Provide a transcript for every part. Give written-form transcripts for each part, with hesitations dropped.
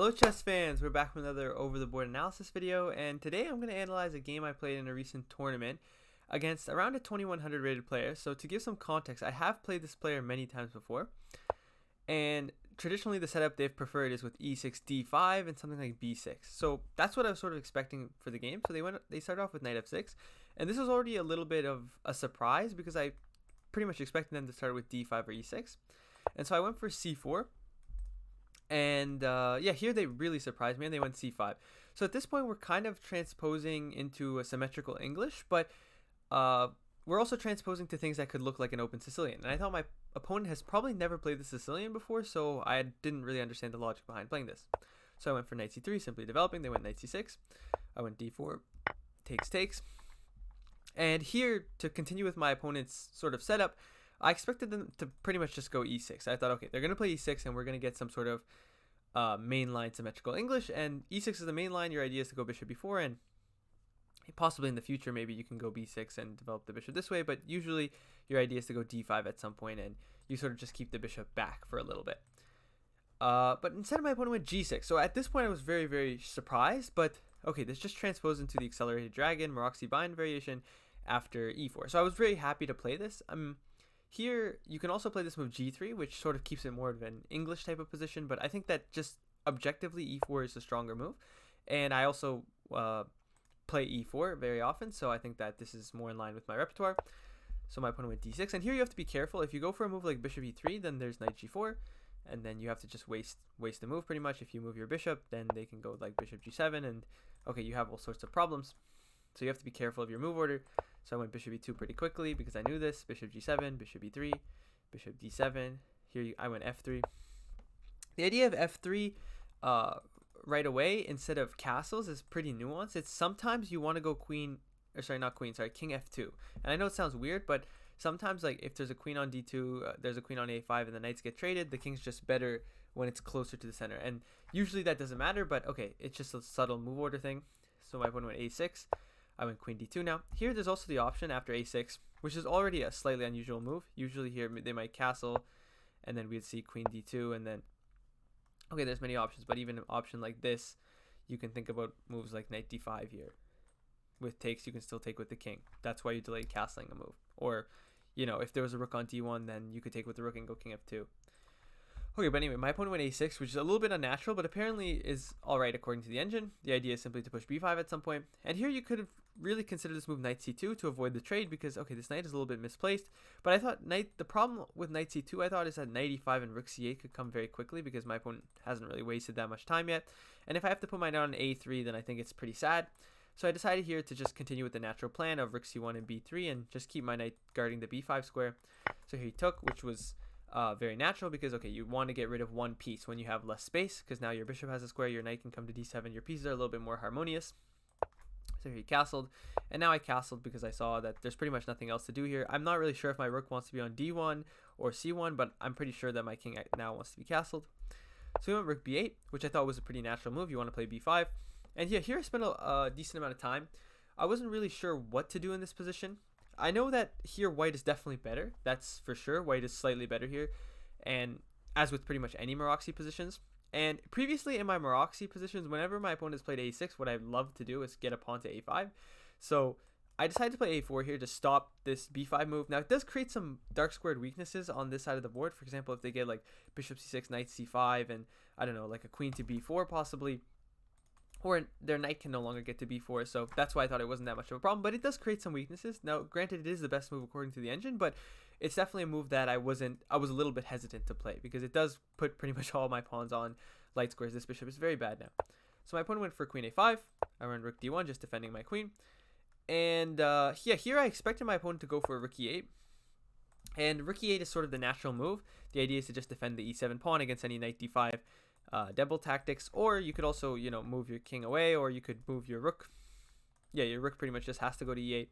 Hello chess fans, we're back with another over the board analysis video, and today I'm going to analyze a game I played in a recent tournament against around a 2100 rated player. So to give some context, I have played this player many times before, and traditionally the setup they've preferred is with e6, d5, and something like b6. So that's what I was sort of expecting for the game. So they started off with knight f6, and this was already a little bit of a surprise because I pretty much expected them to start with d5 or e6. And so I went for c4. And yeah, here they really surprised me, and they went c5. So at this point, we're kind of transposing into a symmetrical English, but we're also transposing to things that could look like an open Sicilian. And I thought my opponent has probably never played the Sicilian before, so I didn't really understand the logic behind playing this. So I went for knight c3, simply developing. They went knight c6. I went d4, takes. And here, to continue with my opponent's sort of setup, I expected them to pretty much just go e6. I thought, okay, they're going to play e6, and we're going to get some sort of mainline symmetrical English, and e6 is the main line. Your idea is to go bishop b4, and possibly in the future, maybe you can go b6 and develop the bishop this way, but usually your idea is to go d5 at some point, and you sort of just keep the bishop back for a little bit. But instead, my opponent went g6. So at this point, I was very, very surprised, but okay, this just transposed into the accelerated dragon, Maroczy bind variation after e4. So I was very happy to play this. Here, you can also play this move g3, which sort of keeps it more of an English type of position, but I think that just objectively e4 is a stronger move. And I also play e4 very often, so I think that this is more in line with my repertoire. So my opponent went d6, and here you have to be careful. If you go for a move like bishop e3, then there's knight g4, and then you have to just waste the move pretty much. If you move your bishop, then they can go like bishop g7, and okay, you have all sorts of problems. So you have to be careful of your move order. So I went bishop e2 pretty quickly because I knew this. Bishop g7, bishop e3, bishop d7. Here I went f3. The idea of f3 right away instead of castles is pretty nuanced. It's sometimes you want to go king f2. And I know it sounds weird, but sometimes like if there's a queen on d2, there's a queen on a5, and the knights get traded, the king's just better when it's closer to the center. And usually that doesn't matter, but okay, it's just a subtle move order thing. So my opponent went a6. I went queen d2 now. Here there's also the option after a6, which is already a slightly unusual move. Usually here they might castle, and then we'd see queen d2, and then, okay, there's many options, but even an option like this, you can think about moves like knight d5 here. With takes, you can still take with the king. That's why you delayed castling a move. Or, you know, if there was a rook on d1, then you could take with the rook and go king f2. Okay, but anyway, my opponent went a6, which is a little bit unnatural, but apparently is alright according to the engine. The idea is simply to push b5 at some point. And here you could have really considered this move knight c2 to avoid the trade because, okay, this knight is a little bit misplaced. But I thought the problem with knight c2, I thought, is that knight e5 and rook c8 could come very quickly because my opponent hasn't really wasted that much time yet. And if I have to put my knight on a3, then I think it's pretty sad. So I decided here to just continue with the natural plan of rook c1 and b3 and just keep my knight guarding the b5 square. So here he took, which was very natural because, okay, you want to get rid of one piece when you have less space because now your bishop has a square, your knight can come to d7, your pieces are a little bit more harmonious. So here he castled, and now I castled because I saw that there's pretty much nothing else to do here. I'm not really sure if my rook wants to be on d1 or c1, but I'm pretty sure that my king now wants to be castled. So we went rook b8, which I thought was a pretty natural move. You want to play b5. And yeah, here I spent a decent amount of time. I wasn't really sure what to do in this position. I know that here white is definitely better. That's for sure. White is slightly better here. And as with pretty much any Maroczy positions. And previously in my Maroczy positions, whenever my opponent has played a6, what I love to do is get a pawn to a5. So I decided to play a4 here to stop this b5 move. Now it does create some dark squared weaknesses on this side of the board. For example, if they get like bishop c6, knight c5, and I don't know, like a queen to b4 possibly. Or their knight can no longer get to b4, so that's why I thought it wasn't that much of a problem. But it does create some weaknesses. Now, granted, it is the best move according to the engine, but it's definitely a move that I was a little bit hesitant to play because it does put pretty much all my pawns on light squares. This bishop is very bad now. So my opponent went for queen a5. I went rook d1, just defending my queen. And yeah, here I expected my opponent to go for rook e8. And rook e8 is sort of the natural move. The idea is to just defend the e7 pawn against any knight d5 double tactics, or you could also, you know, move your king away, or you could move your rook. Yeah, your rook pretty much just has to go to e8.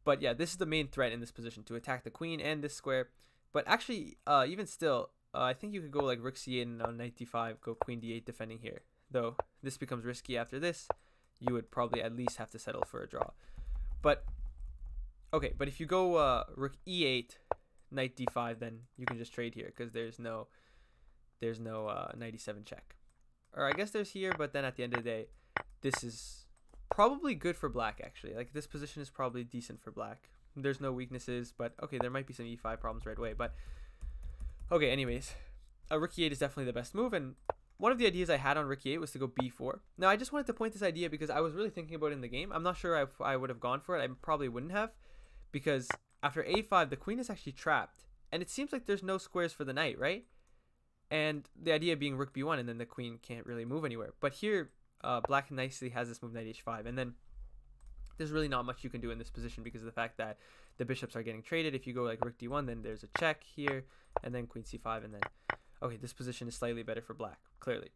But yeah, this is the main threat in this position, to attack the queen and this square. But actually, even still, I think you could go like rook c8 and on knight d5, go queen d8 defending here. Though this becomes risky after this, you would probably at least have to settle for a draw. But okay, but if you go rook e8, knight d5, then you can just trade here because there's no knight e7 check. or I guess there's here, but then at the end of the day, this is probably good for black, actually. Like, this position is probably decent for black. There's no weaknesses, but okay, there might be some e5 problems right away, but okay, anyways, a rook e8 is definitely the best move, and one of the ideas I had on rook e8 was to go b4. Now, I just wanted to point this idea because I was really thinking about it in the game. I'm not sure if I would have gone for it. I probably wouldn't have, because after a5, the queen is actually trapped, and it seems like there's no squares for the knight, right? And the idea being rook b1, and then the queen can't really move anywhere. But here, black nicely has this move knight h5, and then there's really not much you can do in this position because of the fact that the bishops are getting traded. If you go like rook d1, then there's a check here, and then queen c5, and then okay, this position is slightly better for black, clearly.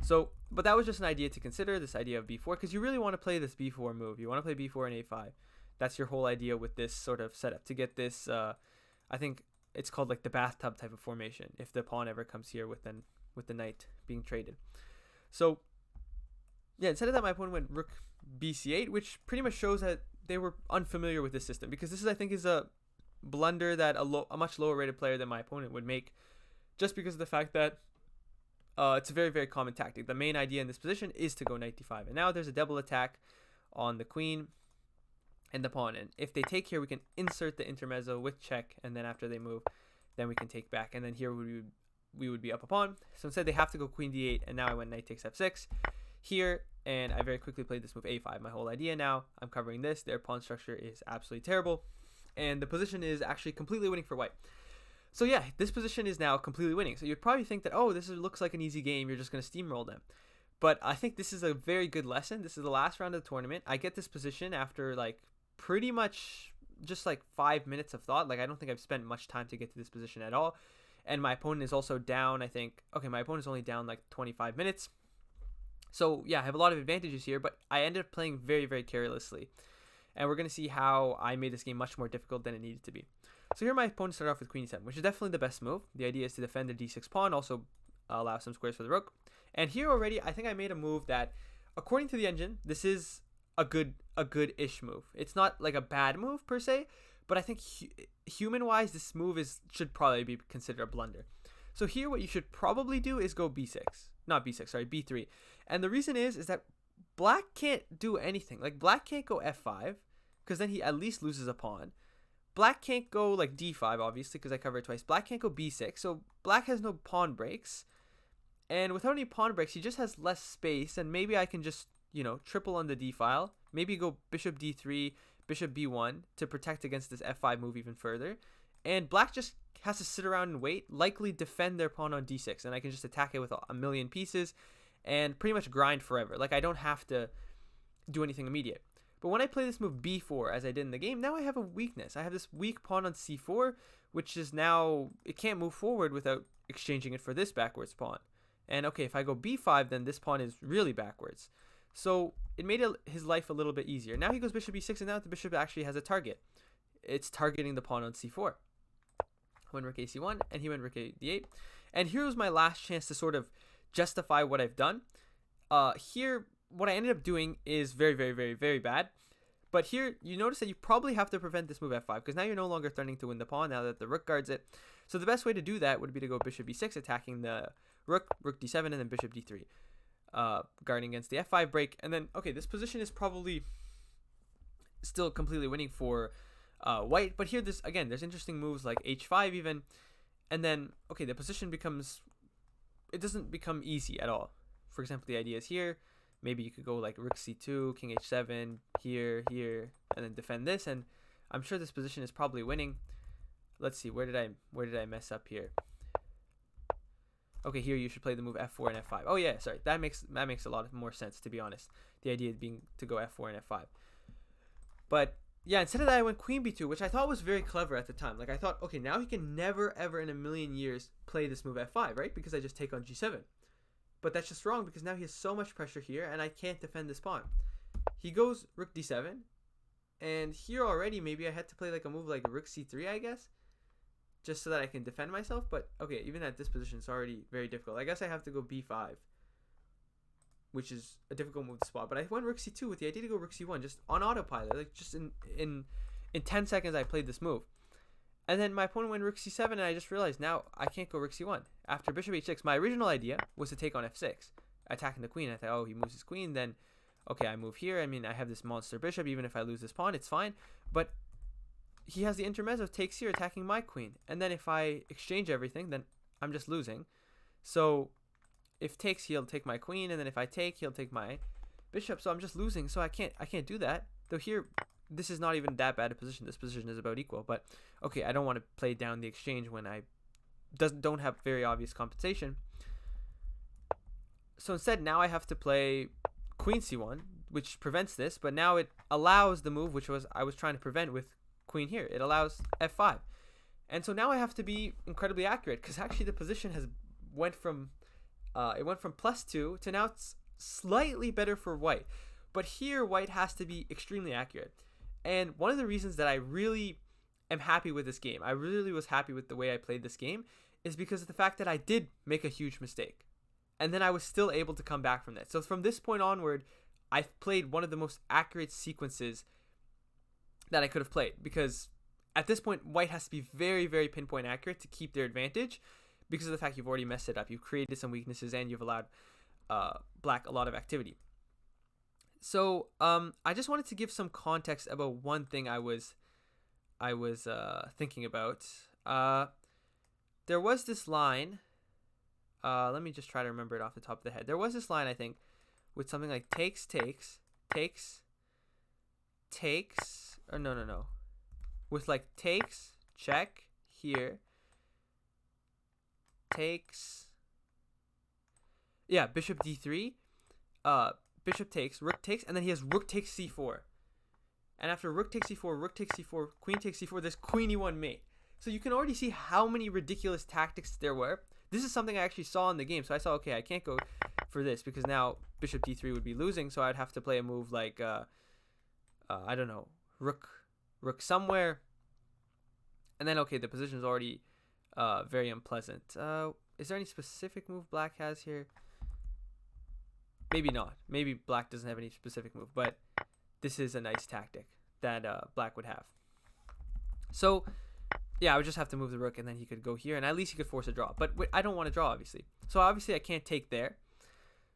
So, but that was just an idea to consider, this idea of b4, because you really want to play this b4 move. You want to play b4 and a5. That's your whole idea with this sort of setup, to get this, I think it's called like the bathtub type of formation, if the pawn ever comes here with the knight being traded. So, yeah, instead of that, my opponent went rook bc8, which pretty much shows that they were unfamiliar with this system, because this is, I think, is a blunder that a much lower rated player than my opponent would make, just because of the fact that it's a very, very common tactic. The main idea in this position is to go knight d5, and now there's a double attack on the queen and the pawn, and if they take here, we can insert the intermezzo with check, and then after they move, then we can take back, and then here we would be up a pawn. So instead they have to go queen d8, and now I went knight takes f6 here, and I very quickly played this move a5. My whole idea now, I'm covering this, their pawn structure is absolutely terrible, and the position is actually completely winning for white. So yeah, this position is now completely winning. So you'd probably think that, oh, this looks like an easy game, you're just going to steamroll them. But I think this is a very good lesson. This is the last round of the tournament. I get this position after like pretty much just like 5 minutes of thought. Like, I don't think I've spent much time to get to this position at all. And my opponent is also down, I think, okay, my opponent is only down like 25 minutes. So yeah, I have a lot of advantages here, but I ended up playing very, very carelessly. And we're going to see how I made this game much more difficult than it needed to be. So here my opponent started off with queen e7, which is definitely the best move. The idea is to defend the d6 pawn, also allow some squares for the rook. And here already, I think I made a move that, according to the engine, this is a good-ish move. It's not like a bad move per se, but I think human-wise, this move should probably be considered a blunder. So here what you should probably do is go b6. Not b6, sorry, b3. And the reason is that black can't do anything. Like, black can't go f5, because then he at least loses a pawn. Black can't go like d5, obviously, because I covered it twice. Black can't go b6, so black has no pawn breaks. And without any pawn breaks, he just has less space, and maybe I can just, you know, triple on the d file. Maybe go bishop d3, bishop b1 to protect against this f5 move even further. And black just has to sit around and wait, likely defend their pawn on d6, and I can just attack it with a million pieces and pretty much grind forever. Like, I don't have to do anything immediate. But when I play this move b4, as I did in the game, now I have a weakness. I have this weak pawn on c4, which is now, it can't move forward without exchanging it for this backwards pawn. And okay, if I go b5, then this pawn is really backwards. So it made his life a little bit easier. Now he goes bishop e6, and now the bishop actually has a target. It's targeting the pawn on c4. Went rook a c1, and he went rook a d8. And here was my last chance to sort of justify what I've done. Here, what I ended up doing is very, very, very, very bad. But here, you notice that you probably have to prevent this move f5, because now you're no longer threatening to win the pawn now that the rook guards it. So the best way to do that would be to go bishop e6, attacking the rook, rook d7, and then bishop d3, guarding against the f5 break. And then, okay, this position is probably still completely winning for white. But here, there's interesting moves like h5 even. And then, okay, the position it doesn't become easy at all. For example, the idea is here. Maybe you could go like rook c2, king h7, here, and then defend this. And I'm sure this position is probably winning. Let's see, where did I mess up here? Okay, here you should play the move f4 and f5. Oh yeah, sorry, that makes a lot more sense, to be honest. The idea being to go f4 and f5. But yeah, instead of that, I went queen b2, which I thought was very clever at the time. Like, I thought, okay, now he can never ever in a million years play this move f5, right? Because I just take on g7. But that's just wrong, because now he has so much pressure here, and I can't defend this pawn. He goes rook d7, and here already maybe I had to play like a move like rook c3, I guess, just so that I can defend myself. But okay, even at this position, it's already very difficult. I guess I have to go b5, which is a difficult move to spot. But I went rook c2 with the idea to go rook c1, just on autopilot. Like, just in 10 seconds, I played this move. And then my opponent went rook c7, and I just realized now I can't go rook c1. After bishop h6, my original idea was to take on f6. attacking the queen. I thought, oh, he moves his queen, then okay, I move here. I mean, I have this monster bishop. Even if I lose this pawn, it's fine. But he has the intermezzo, takes here, attacking my queen. And then if I exchange everything, then I'm just losing. So if takes, he'll take my queen, and then if I take, he'll take my bishop. So I'm just losing. So I can't do that. Though here, this is not even that bad a position. This position is about equal. But okay, I don't want to play down the exchange when I don't have very obvious compensation. So instead, now I have to play queen c1, which prevents this, but now it allows the move which I was trying to prevent with queen here. It allows f5. And so now I have to be incredibly accurate, because actually the position has went from +2 to now it's slightly better for white. But here white has to be extremely accurate. And one of the reasons that I really am happy with this game, I really was happy with the way I played this game, is because of the fact that I did make a huge mistake. And then I was still able to come back from that. So from this point onward, I've played one of the most accurate sequences that I could have played. Because at this point, white has to be very, very pinpoint accurate to keep their advantage, because of the fact you've already messed it up. You've created some weaknesses and you've allowed black a lot of activity. So I just wanted to give some context about one thing I was thinking about. There was this line. Let me just try to remember it off the top of the head. There was this line, I think, with something like takes, or no. With like takes, check, here, takes, yeah, bishop d3, bishop takes, rook takes, and then he has rook takes c4. And after rook takes c4, queen takes c4, there's queen e1 mate. So you can already see how many ridiculous tactics there were. This is something I actually saw in the game. So I saw, okay, I can't go for this because now bishop d3 would be losing. So I'd have to play a move like, I don't know, rook somewhere. And then, okay, the position is already very unpleasant. Is there any specific move black has here? Maybe not. Maybe black doesn't have any specific move. But this is a nice tactic that black would have. So yeah, I would just have to move the rook, and then he could go here, and at least he could force a draw. But I don't want to draw, obviously. So obviously I can't take there.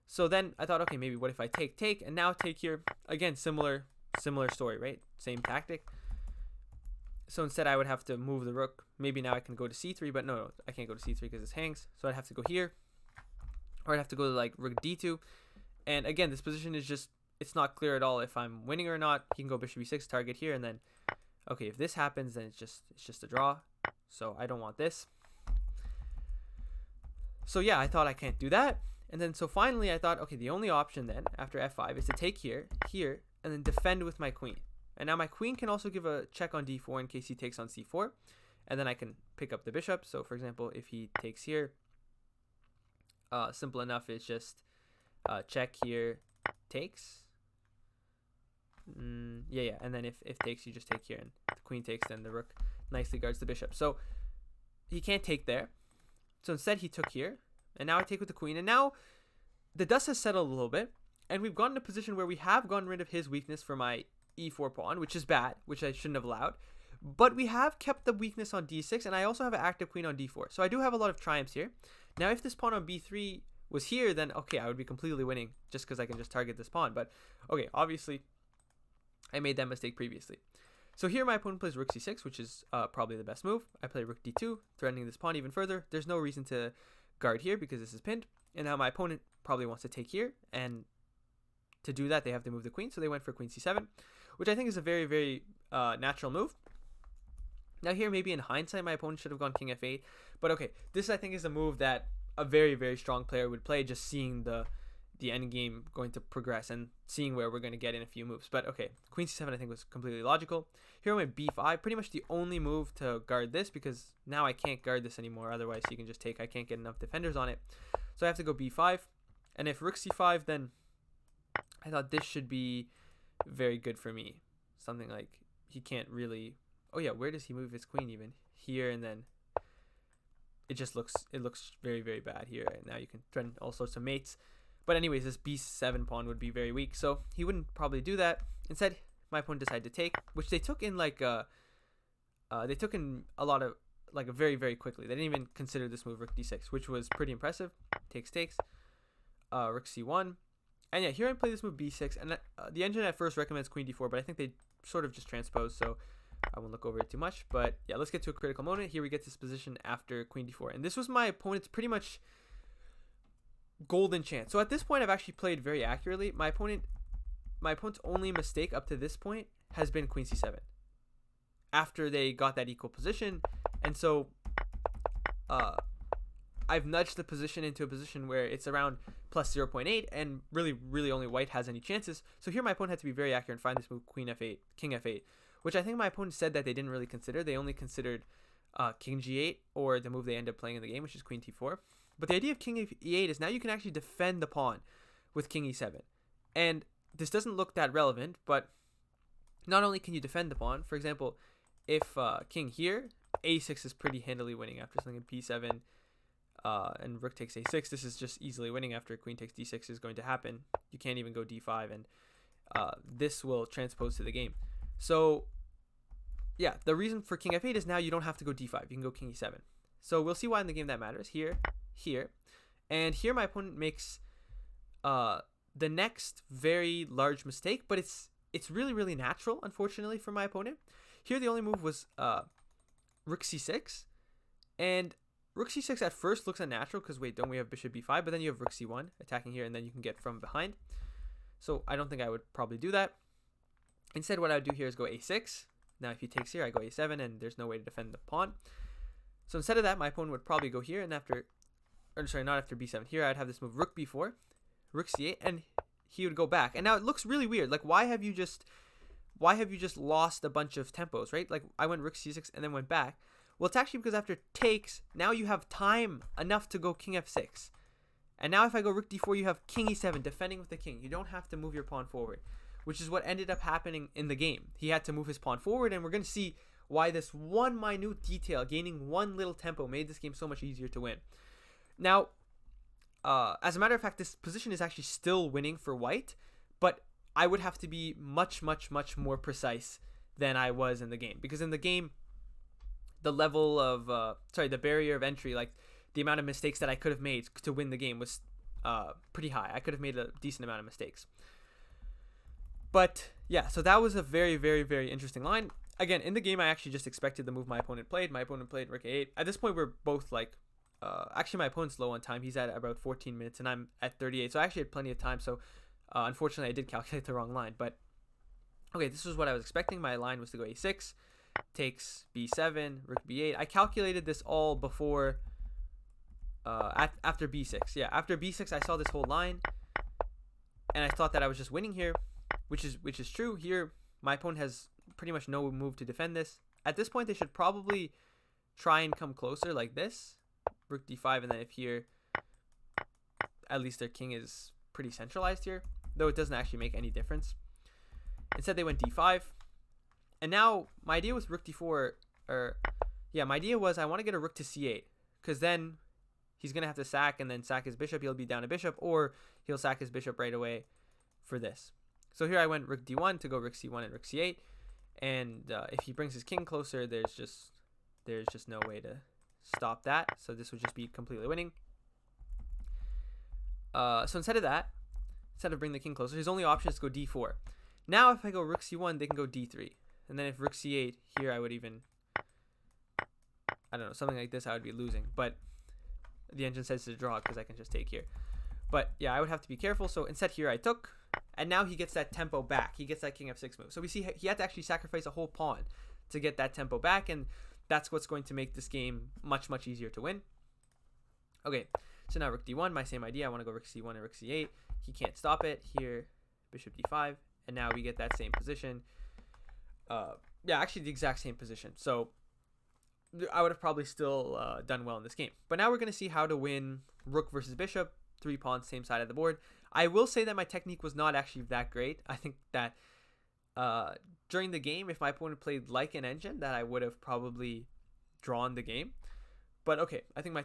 So then I thought, okay, maybe what if I take, and now take here. Again, similar story, right? Same tactic. So instead I would have to move the rook. Maybe now I can go to c3, but no, I can't go to c3 because this hangs. So I'd have to go here, or I'd have to go to like rook d2. And again, this position is just, it's not clear at all if I'm winning or not. He can go bishop e6, target here, and then okay, if this happens, then it's just a draw. So I don't want this. So yeah, I thought I can't do that. And then so finally I thought, okay, the only option then after f5 is to take here, and then defend with my queen. And now my queen can also give a check on d4 in case he takes on c4. And then I can pick up the bishop. So for example, if he takes here, simple enough, it's just check here, takes. Yeah, and then if takes, you just take here, and the queen takes, then the rook nicely guards the bishop. So he can't take there. So instead he took here, and now I take with the queen, and now the dust has settled a little bit, and we've gotten a position where we have gotten rid of his weakness for my e4 pawn, which is bad, which I shouldn't have allowed. But we have kept the weakness on d6, and I also have an active queen on d4. So I do have a lot of triumphs here. Now if this pawn on b3 was here, then okay, I would be completely winning just because I can just target this pawn. But okay, obviously I made that mistake previously. So here my opponent plays rook c6, which is probably the best move. I play rook d2, threatening this pawn even further. There's no reason to guard here because this is pinned. And now my opponent probably wants to take here. And to do that, they have to move the queen. So they went for queen c7, which I think is a very, very natural move. Now here, maybe in hindsight, my opponent should have gone king f8. But okay, this I think is a move that a very, very strong player would play, just seeing the endgame going to progress and seeing where we're going to get in a few moves. But okay, queen c7 I think was completely logical. Here I went b5, pretty much the only move to guard this, because now I can't guard this anymore. Otherwise you can just take, I can't get enough defenders on it. So I have to go b5. And if rook c5, then I thought this should be very good for me. Something like he can't really, oh yeah, where does he move his queen even? Here, and then it looks very, very bad here. And now you can threaten all sorts of mates. But anyways, this b7 pawn would be very weak, so he wouldn't probably do that. Instead, my opponent decided to take, which they took in like a lot of, like, very, very quickly. They didn't even consider this move rook d6, which was pretty impressive. Takes. rook c1. And yeah, here I play this move b6, and the engine at first recommends queen d4, but I think they sort of just transpose, so I won't look over it too much. But yeah, let's get to a critical moment. Here we get this position after queen d4, and this was my opponent's pretty much golden chance. So at this point, I've actually played very accurately. My opponent's only mistake up to this point has been queen c7 after they got that equal position, and so I've nudged the position into a position where it's around plus 0.8, and really only white has any chances. So here my opponent had to be very accurate and find this move queen f8, king f8, which I think my opponent said that they didn't really consider. They only considered king g8, or the move they end up playing in the game, which is queen t4. But the idea of king e8 is now you can actually defend the pawn with king e7. And this doesn't look that relevant, but not only can you defend the pawn, for example, if king here, a6 is pretty handily winning after something in p7, and rook takes a6. This is just easily winning after queen takes d6 is going to happen. You can't even go d5, and this will transpose to the game. So yeah, the reason for king f8 is now you don't have to go d5. You can go king e7. So we'll see why in the game that matters. Here, and here my opponent makes the next very large mistake, but it's really natural, unfortunately, for my opponent. Here the only move was rook c6, and rook c6 at first looks unnatural because wait, don't we have bishop b5? But then you have rook c1 attacking here, and then you can get from behind. So I don't think I would probably do that. Instead, what I would do here is go a6. Now if he takes here, I go a7, and there's no way to defend the pawn. So instead of that, my opponent would probably go here, and after, or sorry, not after b7. Here I'd have this move rook b4, rook c8, and he would go back. And now it looks really weird. Like, why have you just lost a bunch of tempos, right? Like, I went rook c6 and then went back. Well, it's actually because after takes, now you have time enough to go king f6. And now if I go rook d4, you have king e7, defending with the king. You don't have to move your pawn forward, which is what ended up happening in the game. He had to move his pawn forward, and we're going to see why this one minute detail, gaining one little tempo, made this game so much easier to win. Now, as a matter of fact, this position is actually still winning for white, but I would have to be much more precise than I was in the game. Because in the game, the level of, the barrier of entry, like the amount of mistakes that I could have made to win the game was pretty high. I could have made a decent amount of mistakes. But yeah, so that was a very interesting line. Again, in the game, I actually just expected the move my opponent played. My opponent played rook a8. At this point, we're both like, actually my opponent's low on time. He's at about 14 minutes and I'm at 38. So I actually had plenty of time. So unfortunately, I did calculate the wrong line. But okay, this was what I was expecting. My line was to go a6, takes b7, rook b8. I calculated this all before, after b6. Yeah, after b6, I saw this whole line, and I thought that I was just winning here, which is true. Here, my opponent has pretty much no move to defend this. At this point, they should probably try and come closer like this, rook d5, and then if here, at least their king is pretty centralized here, though it doesn't actually make any difference. Instead, they went d5. And now, my idea with rook d4, my idea was I want to get a rook to c8, because then he's going to have to sack and then sack his bishop. He'll be down a bishop, or he'll sack his bishop right away for this. So here I went rook d1 to go rook c1 and rook c8. And if he brings his king closer, there's just no way to stop that. So this would just be completely winning. So instead of bringing the king closer, his only option is to go d4. Now if I go rook c1, they can go d3. And then if rook c8, here I would even, I don't know, something like this I would be losing. But the engine says to draw because I can just take here. But yeah, I would have to be careful. So instead here I took, and now he gets that tempo back. He gets that king f6 move. So we see he had to actually sacrifice a whole pawn to get that tempo back, and that's what's going to make this game much easier to win. Okay, so now rook d1, my same idea. I want to go rook c1 and rook c8. He can't stop it. Here, bishop d5, and now we get that same position. Yeah, actually the exact same position. So I would have probably still done well in this game. But now we're going to see how to win rook versus bishop, 3 pawns, same side of the board. I will say that my technique was not actually that great. I think that during the game, if my opponent played like an engine, that I would have probably drawn the game. But okay, I think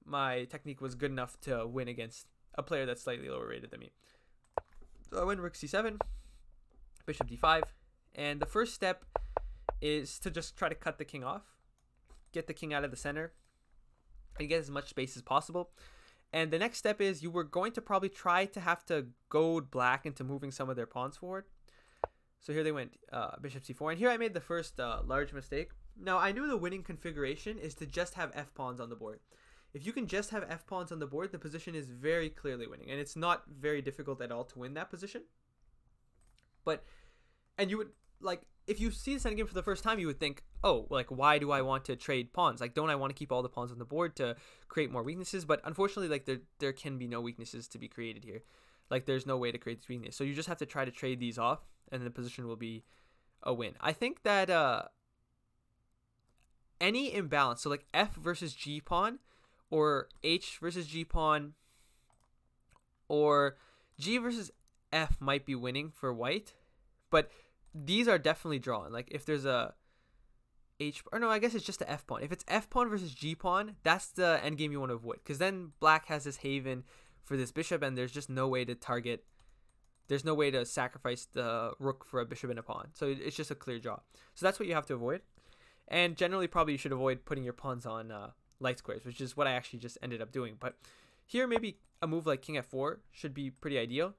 my technique was good enough to win against a player that's slightly lower rated than me. So I went rook c7, bishop d5, and the first step is to just try to cut the king off, get the king out of the center, and get as much space as possible. And the next step is you were going to probably try to have to goad black into moving some of their pawns forward. So here they went bishop c4. And here I made the first large mistake. Now, I knew the winning configuration is to just have f-pawns on the board. If you can just have f-pawns on the board, the position is very clearly winning. And it's not very difficult at all to win that position. And you would, like, if you see this endgame for the first time, you would think, oh, like, why do I want to trade pawns? Like, don't I want to keep all the pawns on the board to create more weaknesses? But unfortunately, like, there can be no weaknesses to be created here. Like, there's no way to create this weakness. So you just have to try to trade these off, and then the position will be a win. I think that any imbalance, so like f versus g pawn, or h versus g pawn, or g versus f might be winning for white, but these are definitely drawn. Like, if there's a h, or no, I guess it's just the f pawn. If it's f pawn versus g pawn, that's the endgame you want to avoid, because then black has this haven for this bishop, and there's just no way to target. There's no way to sacrifice the rook for a bishop and a pawn. So it's just a clear draw. So that's what you have to avoid. And generally, probably you should avoid putting your pawns on light squares, which is what I actually just ended up doing. But here, maybe a move like king f4 should be pretty ideal.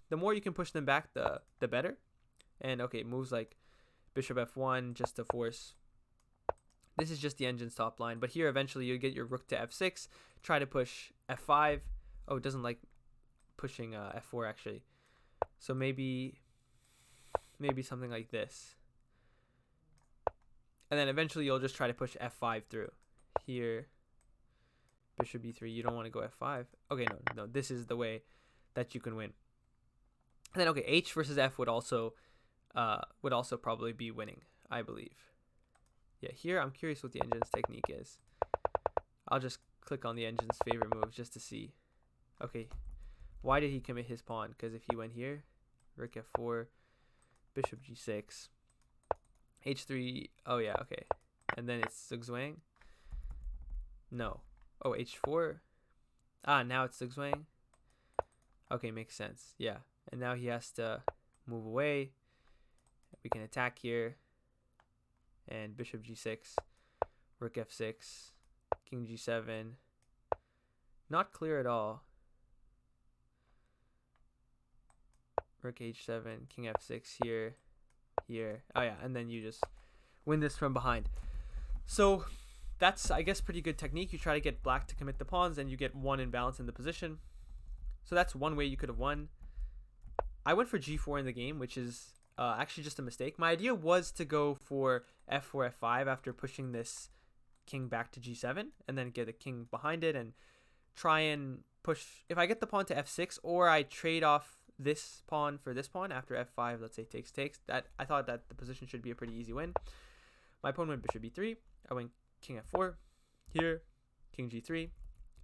The more you can push them back, the better. And okay, moves like bishop f1 just to force. This is just the engine's top line. But here, eventually, you get your rook to f6. Try to push f5. Oh, it doesn't like pushing f4, actually. So maybe something like this. And then eventually, you'll just try to push f5 through. Here, bishop b3. You don't want to go f5. Okay, no. This is the way that you can win. And then, okay, h versus f would also probably be winning, I believe. Yeah, here I'm curious what the engine's technique is. I'll just click on the engine's favorite moves just to see. Okay, why did he commit his pawn? Because if he went here, rook f4, bishop g6, h3. Oh yeah, okay. And then it's zugzwang. No. Oh, h4. Ah, now it's zugzwang. Okay, makes sense. Yeah. And now he has to move away. We can attack here. And bishop g6, rook f6, king g7. Not clear at all. Rook h7, king f6 here, here. Oh yeah, and then you just win this from behind. So that's, I guess, pretty good technique. You try to get black to commit the pawns, and you get one imbalance in the position. So that's one way you could have won. I went for g4 in the game, which is actually just a mistake. My idea was to go for f4, f5 after pushing this king back to g7, and then get a king behind it and try and push. If I get the pawn to f6, or I trade off this pawn for this pawn after f5, let's say takes, that I thought that the position should be a pretty easy win. My opponent went bishop b3. I went king f4. Here, king g3.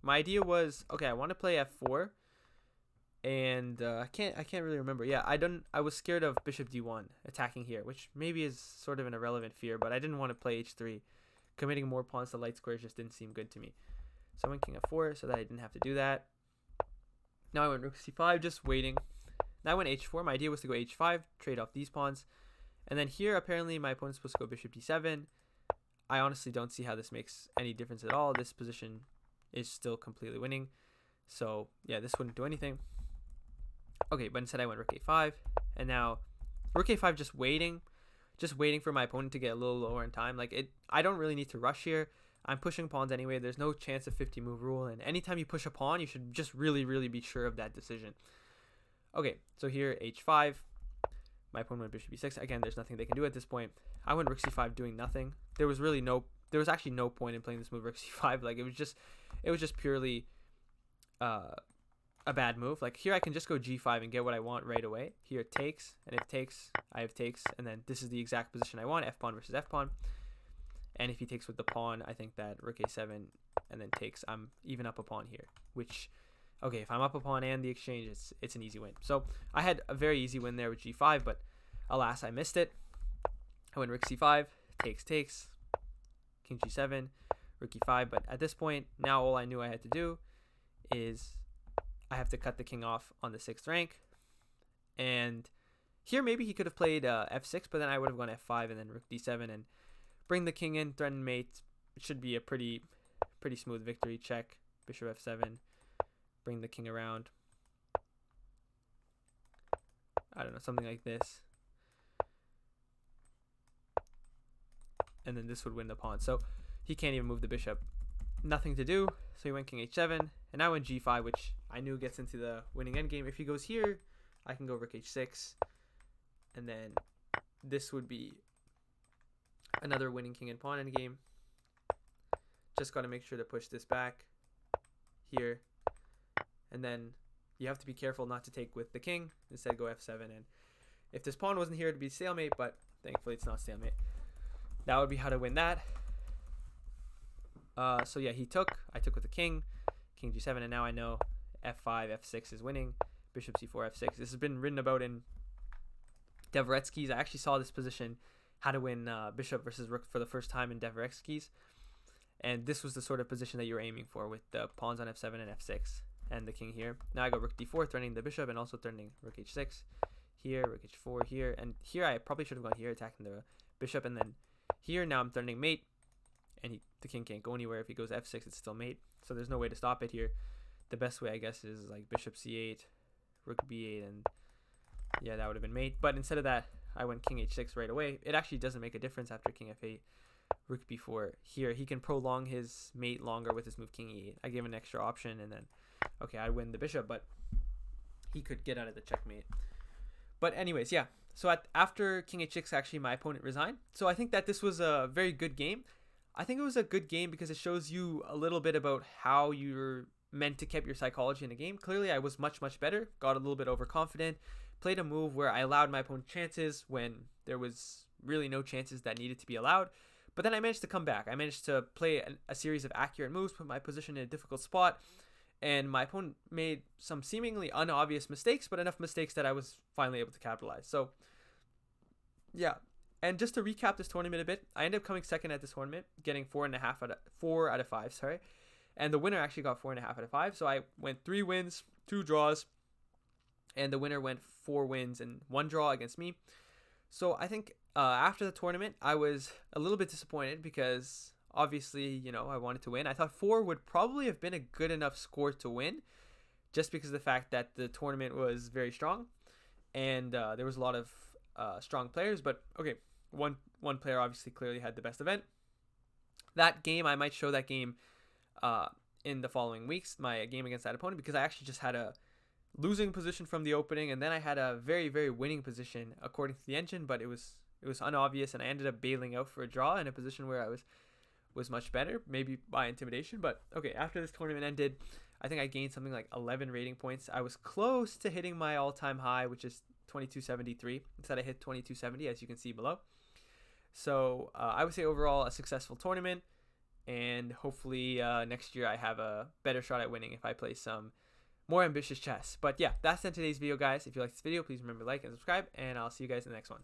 My idea was, okay, I want to play f4. And I can't really remember. Yeah, I was scared of bishop d1 attacking here, which maybe is sort of an irrelevant fear, but I didn't want to play h3. Committing more pawns to light squares just didn't seem good to me. So I went king f4 so that I didn't have to do that. Now I went rook c5, just waiting. Now I went h4. My idea was to go h5, trade off these pawns. And then here, apparently, my opponent's supposed to go bishop d7. I honestly don't see how this makes any difference at all. This position is still completely winning. So yeah, this wouldn't do anything. Okay, but instead I went rook a5, and now rook a5 just waiting for my opponent to get a little lower in time. Like, I don't really need to rush here. I'm pushing pawns anyway. There's no chance of 50 move rule, and anytime you push a pawn, you should just really be sure of that decision. Okay, so here h5. My opponent went bishop b6. Again, there's nothing they can do at this point. I went rook c5 doing nothing. There was actually no point in playing this move rook c5. Like, it was just purely a bad move. Like, here I can just go g5 and get what I want right away. Here it takes, and if takes, I have takes, and then this is the exact position I want, f pawn versus f pawn. And if he takes with the pawn, I think that rook a7 and then takes, I'm even up a pawn here, which, okay, if I'm up a pawn and the exchange, it's an easy win. So I had a very easy win there with g5, but alas, I missed it. I went rook c5, takes, king g7, rook e5, but at this point, now all I knew I had to do is I have to cut the king off on the 6th rank. And here maybe he could have played f6, but then I would have gone f5 and then rook d7 and bring the king in, threaten mate. It should be a pretty smooth victory. Check, bishop f7, bring the king around. I don't know, something like this. And then this would win the pawn. So he can't even move the bishop. Nothing to do. So he went king h7. And now went g5, which I knew gets into the winning endgame. If he goes here, I can go rook h6. And then this would be another winning king and pawn endgame. Just got to make sure to push this back here. And then you have to be careful not to take with the king. Instead, go f7. And if this pawn wasn't here, it'd be stalemate. But thankfully, it's not stalemate. That would be how to win that. So yeah, he took. I took with the king. King g7. And now I know f5, f6 is winning. Bishop c4, f6. This has been written about in Dvoretsky's. I actually saw this position, how to win bishop versus rook, for the first time in Dvoretsky's. And this was the sort of position that you were aiming for with the pawns on f7 and f6 and the king here. Now I go rook d4, threatening the bishop, and also threatening rook h6 here, rook h4 here. And here I probably should have gone here, attacking the bishop. And then here now I'm threatening mate. And the king can't go anywhere. If he goes f6, it's still mate. So there's no way to stop it here. The best way, I guess, is like bishop c8, rook b8, and yeah, that would have been mate. But instead of that, I went king h6 right away. It actually doesn't make a difference after king f8, rook b4. Here, he can prolong his mate longer with his move king e8. I gave him an extra option, and then, okay, I win the bishop, but he could get out of the checkmate. But anyways, yeah. So after king h6, actually, my opponent resigned. So I think that this was a very good game. I think it was a good game because it shows you a little bit about how you're meant to keep your psychology in a game. Clearly, I was much, much better. Got a little bit overconfident. Played a move where I allowed my opponent chances when there was really no chances that needed to be allowed. But then I managed to come back. I managed to play a series of accurate moves, put my position in a difficult spot. And my opponent made some seemingly unobvious mistakes, but enough mistakes that I was finally able to capitalize. So, yeah. And just to recap this tournament a bit, I ended up coming second at this tournament, getting 4 out of 5. Sorry, and the winner actually got 4.5 out of 5. So I went 3 wins, 2 draws, and the winner went 4 wins and 1 draw against me. So I think after the tournament, I was a little bit disappointed because obviously, you know, I wanted to win. I thought 4 would probably have been a good enough score to win, just because of the fact that the tournament was very strong and there was a lot of strong players. But okay, one player obviously clearly had the best event. That game, I might show that game in the following weeks, my game against that opponent, because I actually just had a losing position from the opening, and then I had a very, very winning position according to the engine, but it was unobvious, and I ended up bailing out for a draw in a position where I was much better, maybe by intimidation. But okay, after this tournament ended, I think I gained something like 11 rating points. I was close to hitting my all-time high, which is 2273. Instead, I hit 2270, as you can see below. So I would say overall a successful tournament, and hopefully next year I have a better shot at winning if I play some more ambitious chess. But yeah, that's in today's video, guys. If you like this video, please remember to like and subscribe, and I'll see you guys in the next one.